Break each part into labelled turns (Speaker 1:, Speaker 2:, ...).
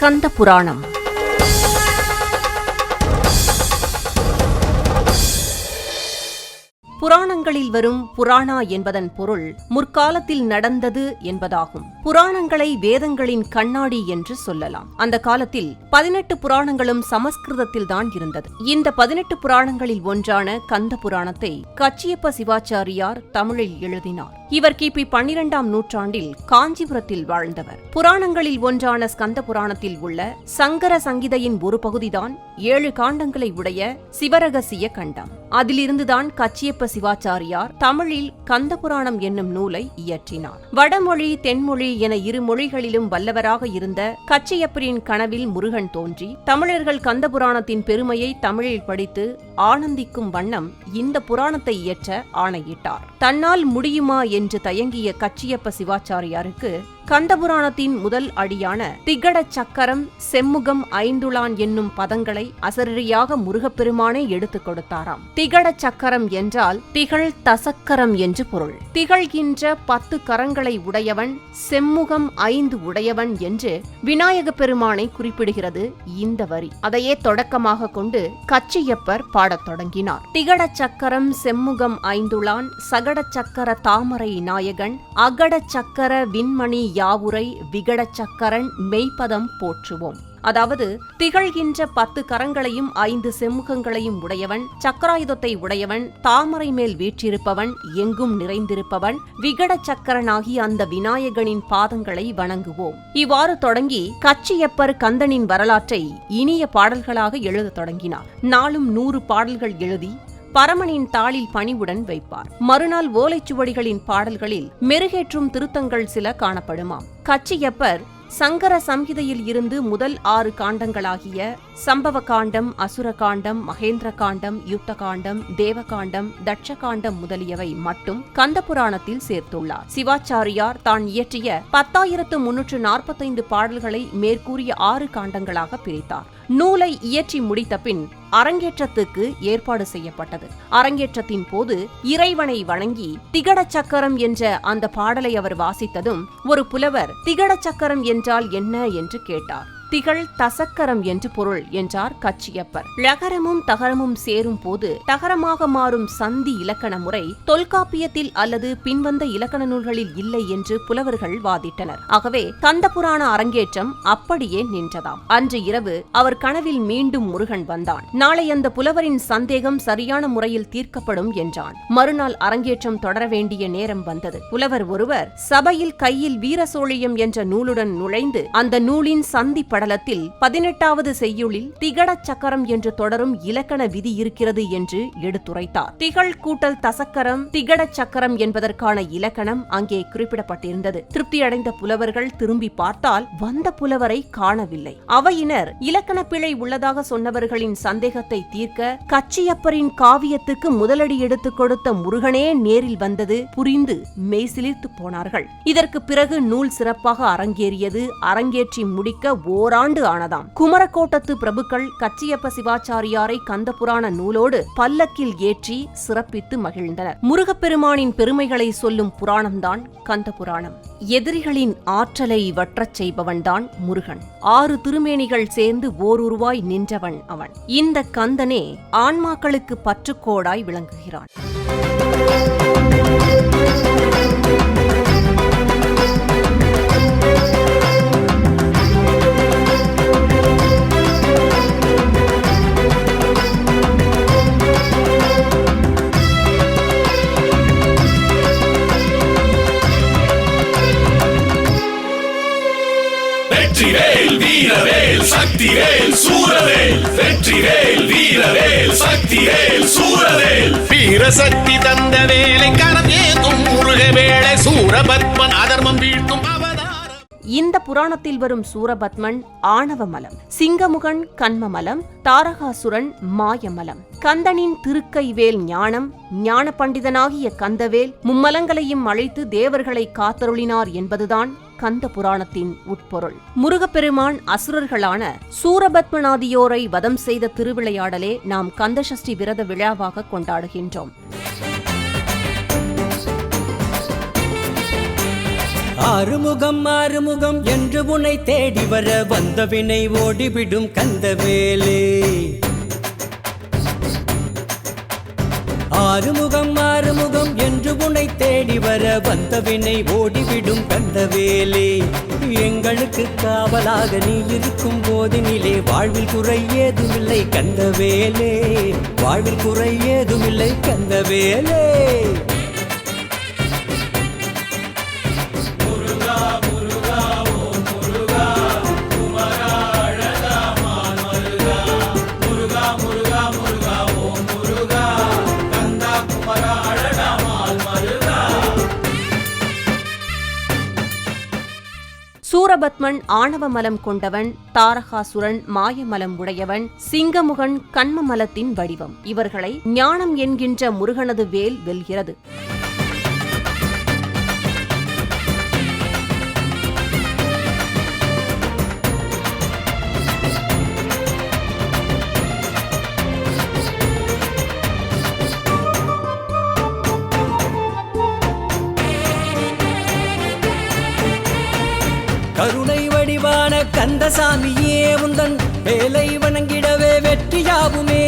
Speaker 1: ஸ்கந்த புராணம். புராணங்களில் வரும் புராணா என்பதன் பொருள் முற்காலத்தில் நடந்தது என்பதாகும். புராணங்களை வேதங்களின் கண்ணாடி என்று சொல்லலாம். அந்த காலத்தில் 18 புராணங்களும் சமஸ்கிருதத்தில் தான் இருந்தது. இந்த 18 புராணங்களில் ஒன்றான கந்த புராணத்தை கச்சியப்ப சிவாச்சாரியார் தமிழில் எழுதினார். இவர் கிபி 12ஆம் நூற்றாண்டில் காஞ்சிபுரத்தில் வாழ்ந்தவர். புராணங்களில் ஒன்றான ஸ்கந்த புராணத்தில் உள்ள சங்கர சங்கிதையின் ஒரு பகுதிதான் 7 காண்டங்களை உடைய சிவரகசிய கண்டம். அதிலிருந்துதான் கச்சியப்ப சிவாச்சாரியார் தமிழில் கந்த புராணம் என்னும் நூலை இயற்றினார். வடமொழி தென்மொழி என இரு மொழிகளிலும் வல்லவராக இருந்த கச்சியப்பரின் கனவில் முருகன் தோன்றி தமிழர்கள் கந்த புராணத்தின் பெருமையை தமிழில் படித்து ஆனந்திக்கும் வண்ணம் இந்த புராணத்தை இயற்ற ஆணையிட்டார். தன்னால் முடியுமா என்று தயங்கிய கச்சியப்ப சிவாச்சாரியாருக்கு கந்தபுராணத்தின் முதல் அடியான திகட சக்கரம் செம்முகம் ஐந்துளான் என்னும் பதங்களை அசரரியாக முருகப்பெருமானே எடுத்துக் கொடுத்தாராம். திகட சக்கரம் என்றால் திகழ் தசக்கரம் என்று பொருள். திகழ்கின்ற 10 கரங்களை உடையவன், செம்முகம் 5 உடையவன் என்று விநாயக பெருமானை குறிப்பிடுகிறது இந்த வரி. அதையே தொடக்கமாக கொண்டு கச்சியப்பர் பாடத் தொடங்கினார். திகட சக்கரம் செம்முகம் ஐந்துளான் சகட சக்கர தாமரை நாயகன் அகட சக்கர விண்மணி யாவுரை விகட சக்கரன் மெய்ப்பதம் போற்றுவோம். அதாவது திகழ்கின்ற 10 கரங்களையும் 5 செம்முகங்களையும் உடையவன், சக்கராயுதத்தை உடையவன், தாமரை மேல் வீற்றிருப்பவன், எங்கும் நிறைந்திருப்பவன், விகட சக்கரனாகி அந்த விநாயகனின் பாதங்களை வணங்குவோம். இவ்வாறு தொடங்கி கச்சியப்பர் கந்தனின் வரலாற்றை இனிய பாடல்களாக எழுதத் தொடங்கினார். நாளும் 100 பாடல்கள் எழுதி பரமனின் தாளில் பணிவுடன் வைப்பார். மறுநாள் ஓலைச்சுவடிகளின் பாடல்களில் மெருகேற்றும் திருத்தங்கள் சில காணப்படுமாம். கச்சியப்பர் சங்கர சம்ஹிதையில் இருந்து முதல் 6 காண்டங்களாகிய சம்பவ காண்டம், அசுர காண்டம், மகேந்திர காண்டம், யுத்த காண்டம், தேவகாண்டம், தட்சகாண்டம் முதலியவை மட்டும் கந்த புராணத்தில் சேர்த்துள்ளார். சிவாச்சாரியார் தான் இயற்றிய 10,345 பாடல்களை மேற்கூறிய 6 காண்டங்களாக பிரித்தார். நூலை இயற்றி முடித்த பின் அரங்கேற்றத்துக்கு ஏற்பாடு செய்யப்பட்டது. அரங்கேற்றத்தின் போது இறைவனை வணங்கி திகட சக்கரம் என்ற அந்த பாடலை அவர் வாசித்ததும் ஒரு புலவர் திகட சக்கரம் என்றால் என்ன என்று கேட்டார். திகழ் தசக்கரம் என்று பொருள் என்றார் கச்சியப்பர். ழகரமும் தகரமும் சேரும் போது தகரமாக மாறும் சந்தி இலக்கண முறை தொல்காப்பியத்தில் அல்லது பின்வந்த இலக்கண நூல்களில் இல்லை என்று புலவர்கள் வாதிட்டனர். ஆகவே கந்த புராண அரங்கேற்றம் அப்படியே நின்றதாம். அன்று இரவு அவர் கனவில் மீண்டும் முருகன் வந்தான். நாளை அந்த புலவரின் சந்தேகம் சரியான முறையில் தீர்க்கப்படும் என்றான். மறுநாள் அரங்கேற்றம் தொடர வேண்டிய நேரம் வந்தது. புலவர் ஒருவர் சபையில் கையில் வீரசோழியம் என்ற நூலுடன் நுழைந்து அந்த நூலின் சந்தி படலத்தில் 18வது செய்யுளில் திகட சக்கரம் என்று தொடரும் இலக்கண விதி இருக்கிறது என்று எடுத்துரைத்தார். திகழ் கூட்டல் தசக்கரம் திகட சக்கரம் என்பதற்கான இலக்கணம் அங்கே குறிப்பிடப்பட்டிருந்தது. திருப்தியடைந்த புலவர்கள் திரும்பி பார்த்தால் வந்த புலவரை காணவில்லை. அவையினர் இலக்கண பிழை உள்ளதாக சொன்னவர்களின் சந்தேகத்தை தீர்க்க கச்சியப்பரின் காவியத்துக்கு முதலடி எடுத்துக் கொடுத்த முருகனே நேரில் வந்தது புரிந்து மெய்சிலிர்த்து போனார்கள். இதற்கு பிறகு நூல் சிறப்பாக அரங்கேறியது. அரங்கேற்றி முடிக்க ஓராண்டு ஆனதாம். குமரக்கோட்டத்து பிரபுக்கள் கச்சியப்ப சிவாச்சாரியாரை கந்த புராண நூலோடு பல்லக்கில் ஏற்றி சிறப்பித்து மகிழ்ந்தனர். முருகப்பெருமானின் பெருமைகளை சொல்லும் புராணம்தான் கந்த புராணம். எதிரிகளின் ஆற்றலை வற்றச் செய்பவன்தான் முருகன். 6 திருமேனிகள் சேர்ந்து ஓருருவாய் நின்றவன் அவன். இந்த கந்தனே ஆன்மாக்களுக்கு பற்றுக்கோடாய் விளங்குகிறான்.
Speaker 2: வெற்றிவேல் வீரவேல் சக்திவேல் சூரவேல். வெற்றிவேல் வீரவேல் சக்திவேல் சூரவேல். வீரசக்தி தந்த வேலை கரம் ஏந்தும் முருக வேளை சூரபத்மன் அதர்மம் வீழ்த்தும் அவதாரம்.
Speaker 1: இந்த புராணத்தில் வரும் சூரபத்மன் ஆணவமலம், சிங்கமுகன் கண்மமலம், தாரகாசுரன் மாயமலம். கந்தனின் திருக்கைவேல் ஞானம், ஞான பண்டிதனாகிய கந்தவேல் மும்மலங்களையும் அழைத்து தேவர்களை காத்தருளினார் என்பதுதான் கந்த புராணத்தின் உட்பொருள். முருகப்பெருமான் அசுரர்களான சூரபத்மநாதியோரை வதம் செய்த திருவிளையாடலே நாம் கந்தசஷ்டி விரத விழாவாக கொண்டாடுகின்றோம்.
Speaker 3: ஆறுமுகம் என்று உன்னை தேடி வர வந்த வினை ஓடிவிடும் கந்தவேலே. ஆறுமுகம் என்று உன்னை தேடி வர வந்த வினை ஓடிவிடும் கந்தவேலே. எங்களுக்கு காவலாக நீ இருக்கும் போதினிலே வாழ்வில் குறை ஏதுமில்லை கந்தவேலே, வாழ்வில் குறை ஏதுமில்லை கந்தவேலே.
Speaker 1: சூரபத்மன் ஆணவமலம் கொண்டவன், தாரகாசுரன் மாயமலம் உடையவன், சிங்கமுகன் கண்மமலத்தின் வடிவம். இவர்களை ஞானம் என்கின்ற முருகனது வேல் வெல்கிறது.
Speaker 3: கருணை வடிவான கந்தசாமியே உந்தன் வேலை வணங்கிடவே வெற்றியாகுமே.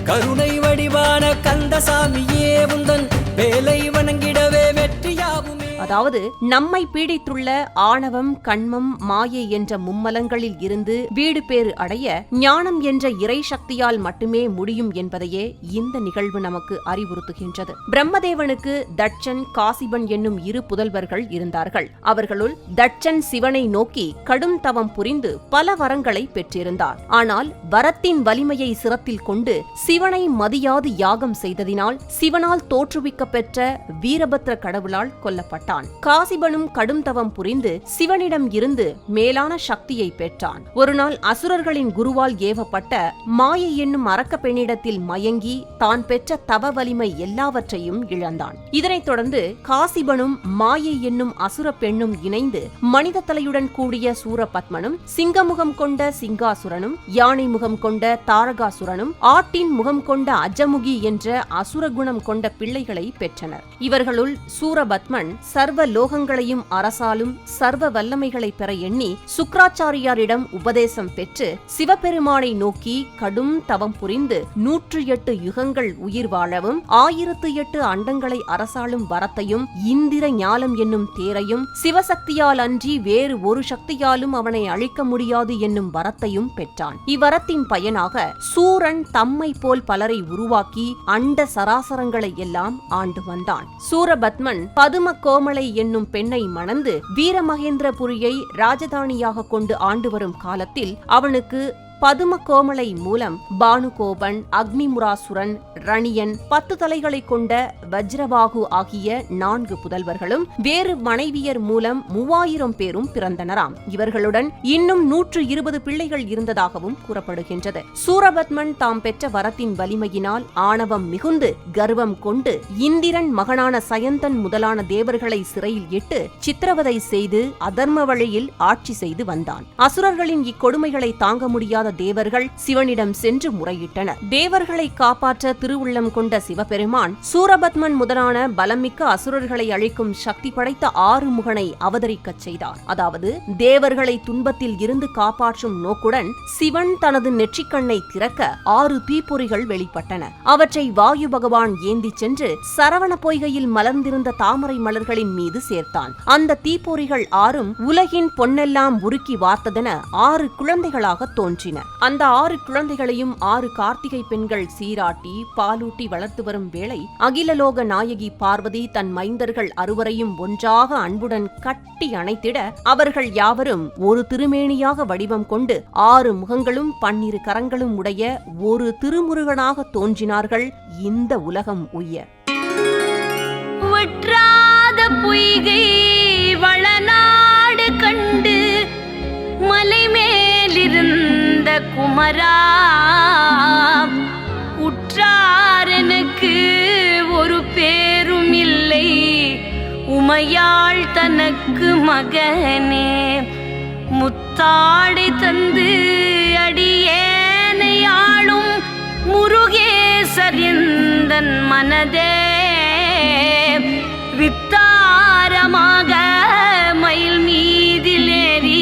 Speaker 3: கருணை வடிவான கந்தசாமியே உந்தன் வேலை வணங்கிடவே வெற்றியாகுமே.
Speaker 1: அதாவது நம்மை பீடித்துள்ள ஆணவம், கண்மம், மாயை என்ற மும்மலங்களில் இருந்து வீடு பேறு அடைய ஞானம் என்ற இறை சக்தியால் மட்டுமே முடியும் என்பதையே இந்த நிகழ்வு நமக்கு அறிவுறுத்துகின்றது. பிரம்மதேவனுக்கு தட்சன், காசிபன் என்னும் இரு புதல்வர்கள் இருந்தார்கள். அவர்களுள் தட்சன் சிவனை நோக்கி கடும் தவம் புரிந்து பல வரங்களை பெற்றிருந்தார். ஆனால் வரத்தின் வலிமையை சிரத்தில் கொண்டு சிவனை மதியாது யாகம் செய்ததினால் சிவனால் தோற்றுவிக்க பெற்ற வீரபத்ர கடவுளால் கொல்லப்பட்டார். காசிபனும் கடும் தவம் புரிந்து சிவனிடம் இருந்து மேலான சக்தியை பெற்றான். ஒருநாள் அசுரர்களின் குருவால் ஏவப்பட்ட மாயை என்னும் அரக்க பெண்ணிடத்தில் மயங்கி தான் பெற்ற தவ வலிமை எல்லாவற்றையும் இழந்தான். இதனைத் தொடர்ந்து காசிபனும் மாயை என்னும் அசுர பெண்ணும் இணைந்து மனித தலையுடன் கூடிய சூரபத்மனும், சிங்கமுகம் கொண்ட சிங்காசுரனும், யானை முகம் கொண்ட தாரகாசுரனும், ஆட்டின் முகம் கொண்ட அஜமுகி என்ற அசுரகுணம் கொண்ட பிள்ளைகளை பெற்றனர். இவர்களுள் சூரபத்மன் சர்வ லோகங்களையும் அரசாலும் சர்வ வல்லமைகளை பெற எண்ணி சுக்ராச்சாரியாரிடம் உபதேசம் பெற்று சிவபெருமானை நோக்கி கடும் தவம் புரிந்து 108 யுகங்கள் உயிர் வாழவும் 1008 அண்டங்களை அரசாளும் வரத்தையும் இந்திர ஞாலம் என்னும் தேரையும் சிவசக்தியால் அன்றி வேறு ஒரு சக்தியாலும் அவனை அழிக்க முடியாது என்னும் வரத்தையும் பெற்றான். இவ்வரத்தின் பயனாக சூரன் தம்மை போல் பலரை உருவாக்கி அண்ட சராசரங்களை எல்லாம் ஆண்டு வந்தான். சூரபத்மன் பதும கோமலை என்னும் பெண்ணை மணந்து வீரமகேந்திரபுரியை ராஜதானியாக கொண்டு ஆண்டு வரும் காலத்தில் அவனுக்கு பதும கோமலை மூலம் பானுகோபன், அக்னிமுராசுரன், ரணியன், 10 தலைகளை கொண்ட வஜ்ரபாகு ஆகிய 4 புதல்வர்களும் வேறு மனைவியர் மூலம் 3000 பேரும் பிறந்தனராம். இவர்களுடன் இன்னும் 120 பிள்ளைகள் இருந்ததாகவும் கூறப்படுகின்றது. சூரபத்மன் தாம் பெற்ற வரத்தின் வலிமையினால் ஆணவம் மிகுந்து கர்வம் கொண்டு இந்திரன் மகனான சயந்தன் முதலான தேவர்களை சிறையில் இட்டு சித்திரவதை செய்து அதர்ம வழியில் ஆட்சி செய்து வந்தான். அசுரர்களின் இக்கொடுமைகளை தாங்க முடியாத தேவர்கள் சிவனிடம் சென்று முறையிட்டனர். தேவர்களை காப்பாற்ற திருவுள்ளம் கொண்ட சிவபெருமான் சூரபத்மன் முதலான பலமிக்க அசுரர்களை அழிக்கும் சக்தி படைத்த 6 முகனை அவதரிக்கச் செய்தார். அதாவது தேவர்களை துன்பத்தில் இருந்து காப்பாற்றும் நோக்குடன் சிவன் தனது நெற்றிக்கண்ணை திறக்க 6 தீப்பொறிகள் வெளிப்பட்டன. அவற்றை வாயு பகவான் ஏந்தி சென்று சரவண பொய்கையில் மலர்ந்திருந்த தாமரை மலர்களின் மீது சேர்த்தான். அந்த தீப்பொறிகள் 6ம் உலகின் பொன்னெல்லாம் உருக்கி வார்த்ததென 6 குழந்தைகளாக தோன்றின. அந்த 6 குழந்தைகளையும் 6 கார்த்திகை பெண்கள் சீராட்டி பாலூட்டி வளர்த்து வரும் வேளை அகிலலோக நாயகி பார்வதி தன் மைந்தர்கள் 6வரையும் ஒன்றாக அன்புடன் கட்டி அணைத்திட அவர்கள் யாவரும் ஒரு திருமேனியாக வடிவம் கொண்டு 6 முகங்களும் 12 கரங்களும் உடைய ஒரு திருமுருகனாக தோன்றினார்கள். இந்த உலகம் உய்ய
Speaker 4: வற்றாத பொய்கை வளநாடு கண்டு மலை மேலிருந்த குமரா, உற்றார் எனக்கு ஒரு பேரும் இல்லை உமையாள் தனக்கு மகனே, முத்தாடை தந்து அடியேனை ஆளும் முருகேசர் எந்தன் மனதே வித்தாரமாக மயில் மீதிலேறி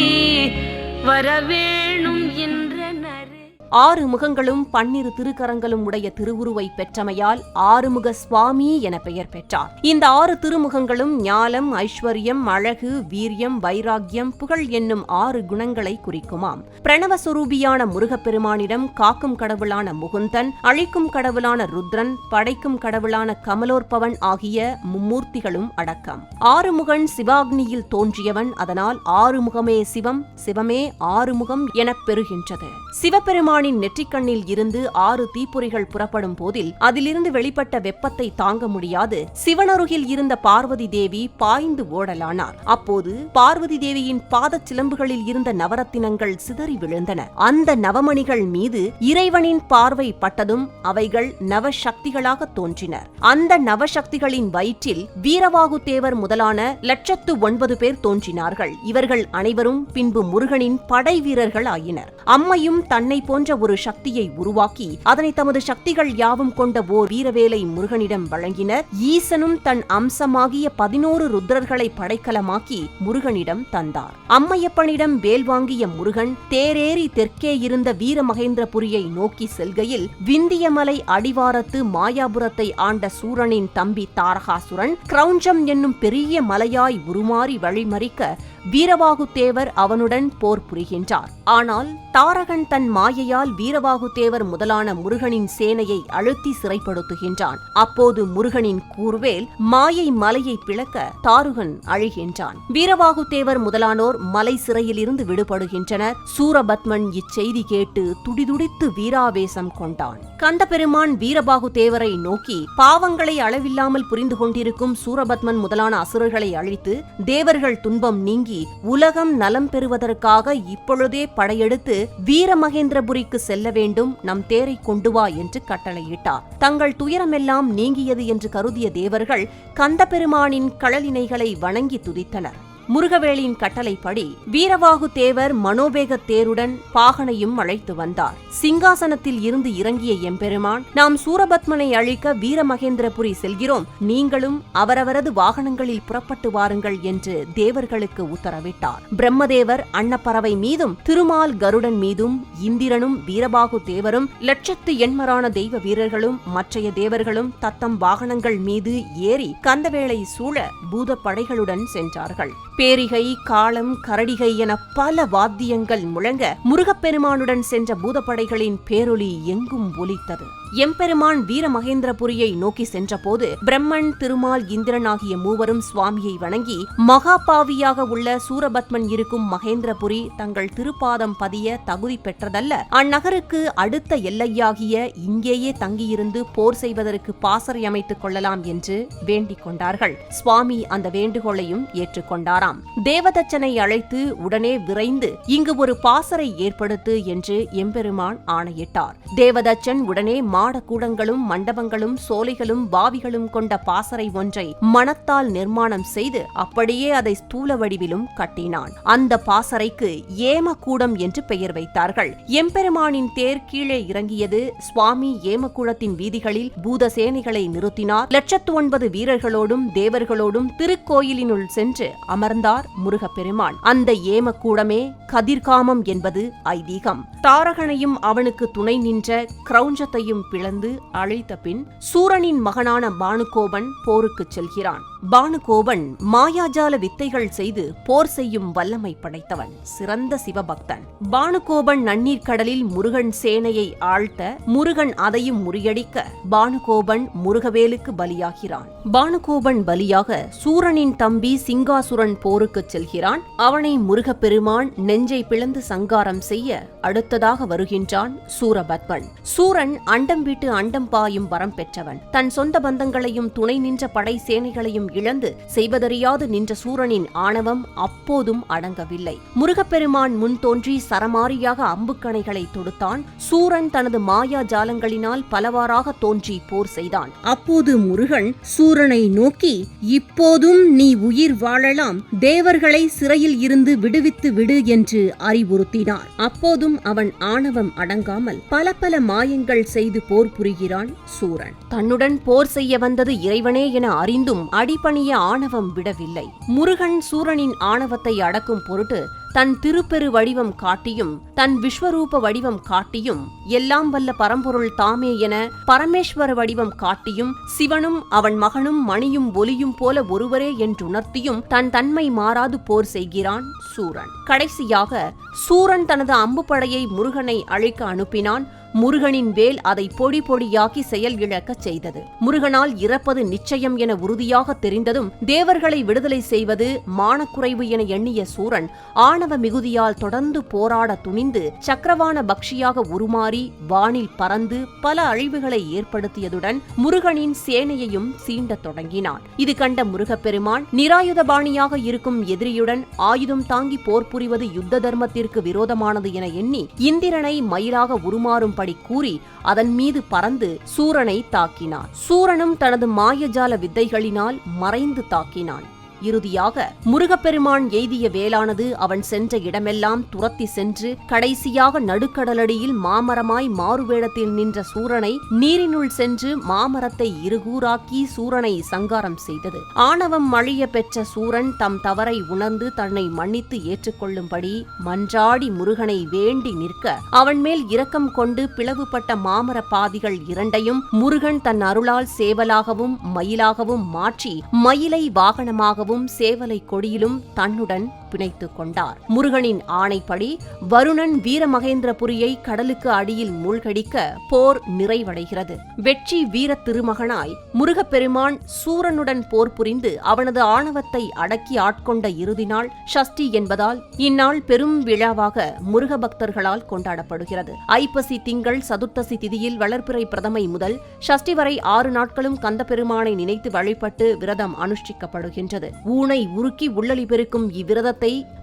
Speaker 4: வரவேணும் என்றனரே.
Speaker 1: 6 முகங்களும் 12 திருக்கரங்களும் உடைய திருவுருவை பெற்றமையால் ஆறுமுக சுவாமி என பெயர் பெற்றார். இந்த 6 திருமுகங்களும் ஞானம், ஐஸ்வர்யம், அழகு, வீரியம், வைராக்கியம், புகழ் என்னும் 6 குணங்களை குறிக்குமாம். பிரணவஸ்வரூபியான முருகப்பெருமானிடம் காக்கும் கடவுளான முகுந்தன், அழிக்கும் கடவுளான ருத்ரன், படைக்கும் கடவுளான கமலோற்பவன் ஆகிய மும்மூர்த்திகளும் அடக்கம். ஆறுமுகன் சிவாக்னியில் தோன்றியவன். அதனால் ஆறுமுகமே சிவம், சிவமே ஆறுமுகம் எனப் பெறுகின்றது. சிவபெருமான் நெற்றிக்கண்ணில் இருந்து 6 தீப்பொறிகள் புறப்படும் போதில் அதிலிருந்து வெளிப்பட்ட வெப்பத்தை தாங்க முடியாது சிவனருகில் இருந்த பார்வதி தேவி பாய்ந்து ஓடலானார். அப்போது பார்வதி தேவியின் பாதச் சிலம்புகளில் இருந்த நவரத்தினங்கள் சிதறி விழுந்தன. அந்த நவமணிகள் மீது இறைவனின் பார்வை பட்டதும் அவைகள் நவசக்திகளாக தோன்றினர். அந்த நவசக்திகளின் வயிற்றில் வீரவாகு தேவர் முதலான 109 பேர் தோன்றினார்கள். இவர்கள் அனைவரும் பின்பு முருகனின் படை வீரர்கள் ஆயினர். அம்மையும் தன்னை போன்ற ஒரு சக்தியை உருவாக்கி அதனை தமது சக்திகள் யாவும் கொண்ட ஓர் வீரவேலை முருகனிடம் வழங்கினர். ஈசனும் தன் அம்சமாகிய 11 ருத்ரர்களை படைக்கலமாக்கி முருகனிடம் தந்தார். அம்மையப்பனிடம் வேல் வாங்கிய முருகன் தேரேறி தெற்கே இருந்த வீரமகேந்திரபுரியை நோக்கி செல்கையில் விந்தியமலை அடிவாரத்து மாயாபுரத்தை ஆண்ட சூரனின் தம்பி தாரகாசுரன் கிரௌஞ்சம் என்னும் பெரிய மலையாய் உருமாறி வழிமறிக்க வீரவாகு தேவர் அவனுடன் போர் புரிகின்றார். ஆனால் தாரகன் தன் மாயையால் வீரவாகு தேவர் முதலான முருகனின் சேனையை அழுத்தி சிறைப்படுத்துகின்றான். அப்போது முருகனின் கூர்வேல் மாயை மலையை பிளக்க தாருகன் அழிகின்றான். வீரவாகு தேவர் முதலானோர் மலை சிறையிலிருந்து விடுபடுகின்றனர். சூரபத்மன் இச்செய்தி கேட்டு துடிதுடித்து வீராவேசம் கொண்டான். கந்தபெருமான் வீரபாகு தேவரை நோக்கி பாவங்களை அளவில்லாமல் புரிந்து கொண்டிருக்கும் சூரபத்மன் முதலான அசுரர்களை அழித்து தேவர்கள் துன்பம் நீங்கி உலகம் நலம் பெறுவதற்காக இப்பொழுதே படையெடுத்து வீரமகேந்திரபுரிக்கு செல்ல வேண்டும், நம் தேரை கொண்டு வா என்று கட்டளையிட்டார். தங்கள் துயரமெல்லாம் நீங்கியது என்று கருதிய தேவர்கள் கந்தபெருமானின் கழலினைகளை வணங்கி துதித்தனர். முருகவேளின் கட்டளைப்படி வீரவாகு தேவர் மனோவேக தேருடன் பாகனையும் அழைத்து வந்தார். சிங்காசனத்தில் இருந்து இறங்கிய எம்பெருமான், நாம் சூரபத்மனை அழிக்க வீரமகேந்திரபுரி செல்கிறோம், நீங்களும் அவரவரது வாகனங்களில் புறப்பட்டு வாருங்கள் என்று தேவர்களுக்கு உத்தரவிட்டார். பிரம்மதேவர் அன்னப்பறவை மீதும் திருமால் கருடன் மீதும் இந்திரனும் வீரபாகு தேவரும் 1,800 தெய்வ வீரர்களும் மற்றைய தேவர்களும் தத்தம் வாகனங்கள் மீது ஏறி கந்தவேளை சூழ பூதப்படைகளுடன் சென்றார்கள். பேரிகை, காளம், கரடிகை என பல வாத்தியங்கள் முழங்க முருகப்பெருமானுடன் சென்ற பூதப்படைகளின் பேரொலி எங்கும் ஒலித்தது. எம்பெருமான் வீரமகேந்திரபுரியை நோக்கி சென்றபோது பிரம்மன், திருமால், இந்திரன் ஆகிய மூவரும் சுவாமியை வணங்கி மகாபாவியாக உள்ள சூரபத்மன் இருக்கும் மகேந்திரபுரி தங்கள் திருப்பாதம் பதிய தகுதி பெற்றதல்ல, அந்நகருக்கு அடுத்த எல்லையாகிய இங்கேயே தங்கியிருந்து போர் செய்வதற்கு பாசறை அமைத்துக் கொள்ளலாம் என்று வேண்டிக் கொண்டார்கள். சுவாமி அந்த வேண்டுகோளையும் ஏற்றுக்கொண்டாராம். தேவதச்சனை அழைத்து உடனே விரைந்து இங்கு ஒரு பாசறை ஏற்படுத்து என்று எம்பெருமான் ஆணையிட்டார். தேவதச்சன் உடனே மாடக்கூடங்களும் மண்டபங்களும் சோலைகளும் பாவிகளும் கொண்ட பாசறை ஒன்றை மணத்தால் நிர்மாணம் செய்து அப்படியே அதை ஸ்தூல வடிவிலும் கட்டினான். அந்த பாசறைக்கு ஏமக்கூடம் என்று பெயர் வைத்தார்கள். எம்பெருமானின் தேர் கீழே இறங்கியது. சுவாமி ஏமக்கூடத்தின் வீதிகளில் பூதசேனைகளை நிறுத்தினார். 109 வீரர்களோடும் தேவர்களோடும் திருக்கோயிலினுள் சென்று அமர்ந்தார் முருகப்பெருமான். அந்த ஏமக்கூடமே கதிர்காமம் என்பது ஐதீகம். தாரகனையும் அவனுக்கு துணை நின்ற கிரௌஞ்சத்தையும் பிளந்து அழித்த பின் சூரனின் மகனான பானுகோபன் போருக்கு செல்கிறான். பானுகோபன் மாயாஜால வித்தைகள் செய்து போர் செய்யும் வல்லமை படைத்தவன், சிறந்த சிவபக்தன். பானுகோபன் நன்னீர் கடலில் முருகன் சேனையை ஆழ்த்த முருகன் அதையும் முறியடிக்க பானுகோபன் முருகவேலுக்கு பலியாகிறான். பானுகோபன் பலியாக சூரனின் தம்பி சிங்காசுரன் போருக்கு செல்கிறான். அவனை முருகப்பெருமான் நெஞ்சை பிளந்து சங்காரம் செய்ய அடுத்ததாக வருகின்றான் சூரபத்மன். சூரன் அண்டம் விட்டு அண்டம் பாயும் வரம் பெற்றவன். தன் சொந்த பந்தங்களையும் துணை நின்ற படை சேனைகளையும் இழந்து செய்வதறியாது நின்ற சூரனின் ஆணவம் அப்போதும் அடங்கவில்லை. முருகப்பெருமான் முன் தோன்றி சரமாரியாக அம்புக்கணைகளை தொடுத்தான். சூரன் தனது மாயா ஜாலங்களினால் பலவாறாக தோன்றி போர் செய்தான். அப்போது முருகன் சூரனை நோக்கி, இப்போதும் நீ உயிர் வாழலாம், தேவர்களை சிறையில் இருந்து விடுவித்து விடு என்று அறிவுறுத்தினார். அப்போதும் அவன் ஆணவம் அடங்காமல் பல பல மாயங்கள் செய்து போர் புரிகிறான் சூரன். தன்னுடன் போர் செய்ய வந்தது இறைவனே என அறிந்தும் அடி அடிபணிய ஆணவம் விடவில்லை. முருகன் சூரனின் ஆணவத்தை அடக்கும் பொருட்டு தன் திருப்பெரு வடிவம் காட்டியும் தன் விஸ்வரூப வடிவம் காட்டியும் எல்லாம் வல்ல பரம்பொருள் தாமே என பரமேஸ்வர வடிவம் காட்டியும் சிவனும் அவன் மகனும் மணியும் ஒலியும் போல ஒருவரே என்றுணர்த்தியும் தன் தன்மை மாறாது போர் செய்கிறான் சூரன். கடைசியாக சூரன் தனது அம்புப்படையை முருகனை அழிக்க அனுப்பினான். முருகனின் வேல் அதை பொடி பொடியாக்கி செயல் இழக்கச் செய்தது. முருகனால் இறப்பது நிச்சயம் என உறுதியாக தெரிந்ததும் தேவர்களை விடுதலை செய்வது மானக்குறைவு என எண்ணிய சூரன் ஆணவ மிகுதியால் தொடர்ந்து போராட துணிந்து சக்கரவான பக்ஷியாக உருமாறி வானில் பறந்து பல அழிவுகளை ஏற்படுத்தியதுடன் முருகனின் சேனையையும் சீண்டத் தொடங்கினான். இது கண்ட முருகப்பெருமான் நிராயுதபாணியாக இருக்கும் எதிரியுடன் ஆயுதம் தாங்கி போர் புரிவது யுத்த தர்மத்திற்கு விரோதமானது என எண்ணி இந்திரனை மயிலாக உருமாறும் கூறி அதன் மீது பறந்து சூரனை தாக்கினான். சூரனும் தனது மாயஜால வித்தைகளினால் மறைந்து தாக்கினான். இறுதியாக முருகப்பெருமான் எய்திய வேலானது அவன் சென்ற இடமெல்லாம் துரத்தி சென்று கடைசியாக நடுக்கடலடியில் மாமரமாய் மாறுவேடத்தில் நின்ற சூரனை நீரினுள் சென்று மாமரத்தை இருகூறாக்கி சூரனை சங்காரம் செய்தது. ஆணவம் அழிய பெற்ற சூரன் தம் தவறை உணர்ந்து தன்னை மன்னித்து ஏற்றுக்கொள்ளும்படி மன்றாடி முருகனை வேண்டி நிற்க அவன் மேல் இரக்கம் கொண்டு பிளவுபட்ட மாமர பாதிகள் இரண்டையும் முருகன் தன் அருளால் சேவலாகவும் மயிலாகவும் மாற்றி மயிலை வாகனமாகவும் சேவலை கொடியிலும் தன்னுடன் பிணைத்துக் கொண்டார். முருகனின் ஆணைப்படி வருணன் வீரமகேந்திரபுரியை கடலுக்கு அடியில் மூழ்கடிக்க போர் நிறைவடைகிறது. வெற்றி வீர திருமகனாய் முருகப்பெருமான் சூரனுடன் போர் புரிந்து அவனது ஆணவத்தை அடக்கி ஆட்கொண்ட இறுதி நாள் ஷஷ்டி என்பதால் இந்நாள் பெரும் விழாவாக முருக பக்தர்களால் கொண்டாடப்படுகிறது. ஐப்பசி திங்கள் சதுர்த்தசி திதியில் வளர்பிறை பிரதமை முதல் ஷஷ்டி வரை 6 நாட்களும் கந்தபெருமானை நினைத்து வழிபட்டு விரதம் அனுஷ்டிக்கப்படுகின்றது. ஊனை உருக்கி உள்ளளி பெருக்கும் இவ்விரதத்தை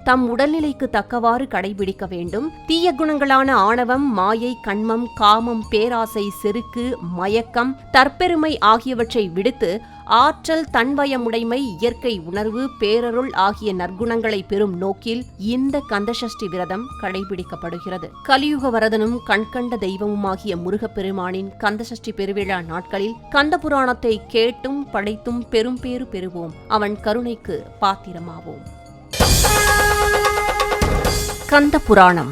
Speaker 1: தம் உடல்நிலைக்கு தக்கவாறு கடைபிடிக்க வேண்டும். தீய குணங்களான ஆணவம், மாயை, கண்மம், காமம், பேராசை, செருக்கு, மயக்கம், தற்பெருமை ஆகியவற்றை விடுத்து ஆற்றல், தன்வயமுடைமை, இயற்கை உணர்வு, பேரருள் ஆகிய நற்குணங்களை பெறும் நோக்கில் இந்த கந்தசஷ்டி விரதம் கடைபிடிக்கப்படுகிறது. கலியுக வரதனும் கண்கண்ட தெய்வமுமாகிய முருகப்பெருமானின் கந்தசஷ்டி பெருவிழா நாட்களில் கந்த புராணத்தை கேட்டும் படைத்தும் பெரும் பேறு பெறுவோம். அவன் கருணைக்கு பாத்திரமாவோம். கந்த புராணம்